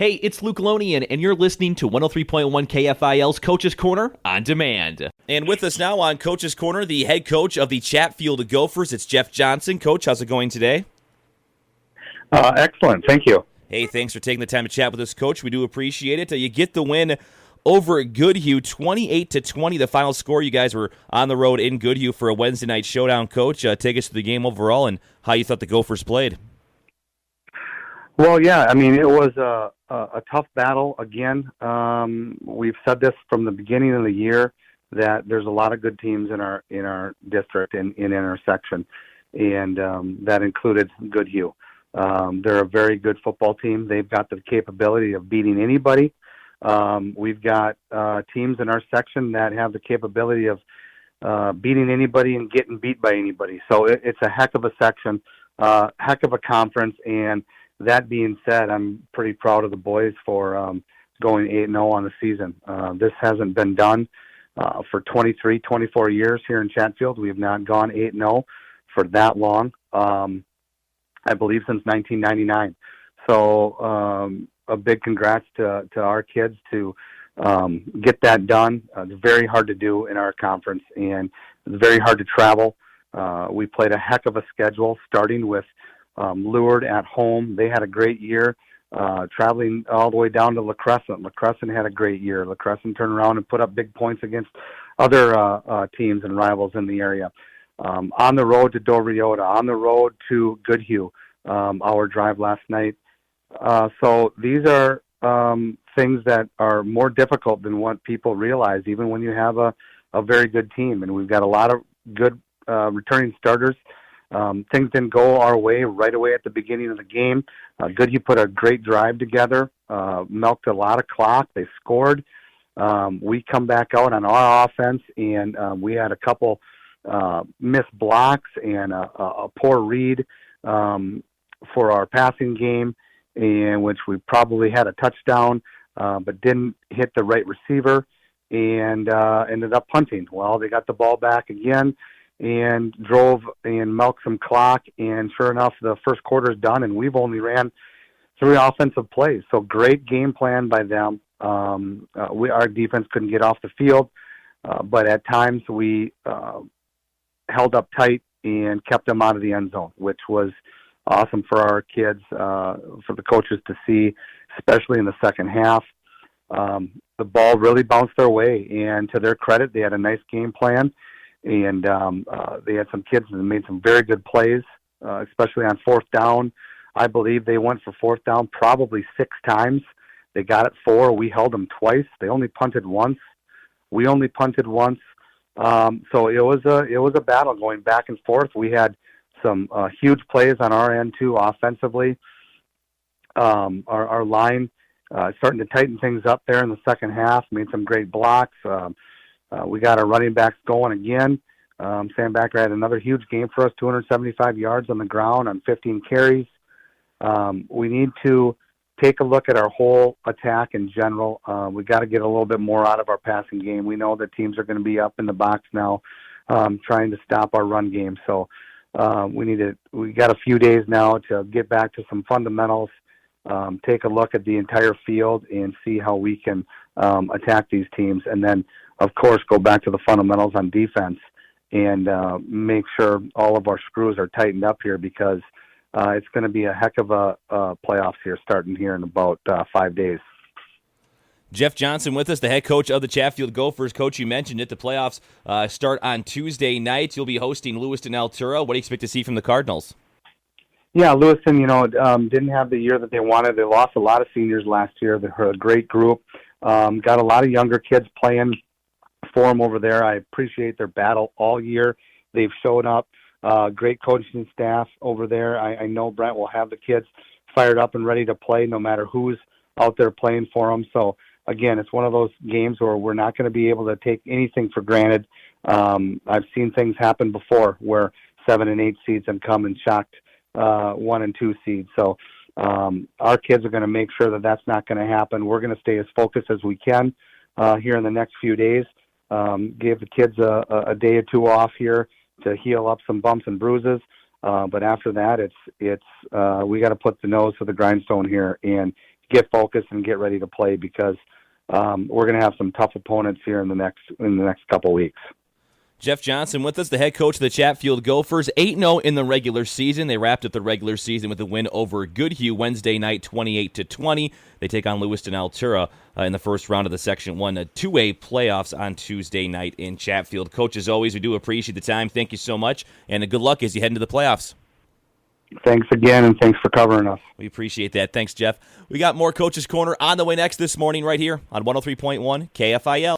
Hey, it's Luke Lonien, and you're listening to 103.1 KFIL's Coach's Corner on Demand. And with us now on Coach's Corner, the head coach of the Chatfield Gophers, it's Jeff Johnson. Coach, how's it going today? Excellent, thank you. Hey, thanks for taking the time to chat with us, Coach. We do appreciate it. You get the win over at Goodhue, 28-20, the final score. You guys were on the road in Goodhue for a Wednesday night showdown. Coach, take us through the game overall and how you thought the Gophers played. Well, yeah, I mean, it was a tough battle. Again, we've said this from the beginning of the year that there's a lot of good teams in our district and in our section, and that included Goodhue. They're a very good football team. They've got the capability of beating anybody. We've got teams in our section that have the capability of beating anybody and getting beat by anybody. So it's a heck of a section, heck of a conference, and that being said, I'm pretty proud of the boys for going 8-0 on the season. This hasn't been done for 23, 24 years here in Chatfield. We have not gone 8-0 for that long, I believe since 1999. So a big congrats to our kids to get that done. It's very hard to do in our conference, and it's very hard to travel. We played a heck of a schedule, starting with Lured at home. They had a great year, traveling all the way down to La Crescent. La Crescent had a great year. La Crescent turned around and put up big points against other teams and rivals in the area. On the road to Doriota, on the road to Goodhue, our drive last night. So these are things that are more difficult than what people realize, even when you have a very good team. And we've got a lot of good returning starters. Things didn't go our way right away at the beginning of the game. Goodhue put a great drive together, milked a lot of clock. They scored. We come back out on our offense, and we had a couple missed blocks and a poor read for our passing game, in which we probably had a touchdown, but didn't hit the right receiver and ended up punting. Well, they got the ball back again and drove and milked some clock, and sure enough, the first quarter is done, and we've only ran 3 offensive plays. So great game plan by them. Our defense couldn't get off the field, but at times we held up tight and kept them out of the end zone, which was awesome for our kids, for the coaches to see, especially in the second half. The ball really bounced their way, and to their credit, they had a nice game plan. And they had some kids that made some very good plays, especially on fourth down. I believe they went for fourth down probably 6 times. They got it 4. We held them twice. They only punted once. We only punted once. So it was a battle going back and forth. We had some huge plays on our end too, offensively. Our line starting to tighten things up there in the second half. Made some great blocks. We got our running backs going again. Sam Backer had another huge game for us, 275 yards on the ground on 15 carries. We need to take a look at our whole attack in general. We got to get a little bit more out of our passing game. We know that teams are going to be up in the box now, trying to stop our run game. So we got a few days now to get back to some fundamentals, take a look at the entire field and see how we can attack these teams, and then of course, go back to the fundamentals on defense and make sure all of our screws are tightened up here, because it's going to be a heck of a playoffs here starting here in about 5 days. Jeff Johnson with us, the head coach of the Chatfield Gophers. Coach, you mentioned it. The playoffs start on Tuesday night. You'll be hosting Lewiston Altura. What do you expect to see from the Cardinals? Yeah, Lewiston, didn't have the year that they wanted. They lost a lot of seniors last year. They're a great group. Got a lot of younger kids playing for them over there. I appreciate their battle all year. They've shown up. Great coaching staff over there. I know Brent will have the kids fired up and ready to play no matter who's out there playing for them. So, again, it's one of those games where we're not going to be able to take anything for granted. I've seen things happen before where 7 and 8 seeds have come and shocked 1 and 2 seeds. So our kids are going to make sure that that's not going to happen. We're going to stay as focused as we can here in the next few days. Give the kids a day or 2 off here to heal up some bumps and bruises. But after that, it's we got to put the nose to the grindstone here and get focused and get ready to play because we're going to have some tough opponents here in the next couple weeks. Jeff Johnson with us, the head coach of the Chatfield Gophers, 8-0 in the regular season. They wrapped up the regular season with a win over Goodhue Wednesday night, 28-20. They take on Lewiston Altura in the first round of the Section 1 2A playoffs on Tuesday night in Chatfield. Coach, as always, we do appreciate the time. Thank you so much, and good luck as you head into the playoffs. Thanks again, and thanks for covering us. We appreciate that. Thanks, Jeff. We got more Coach's Corner on the way next this morning right here on 103.1 KFIL.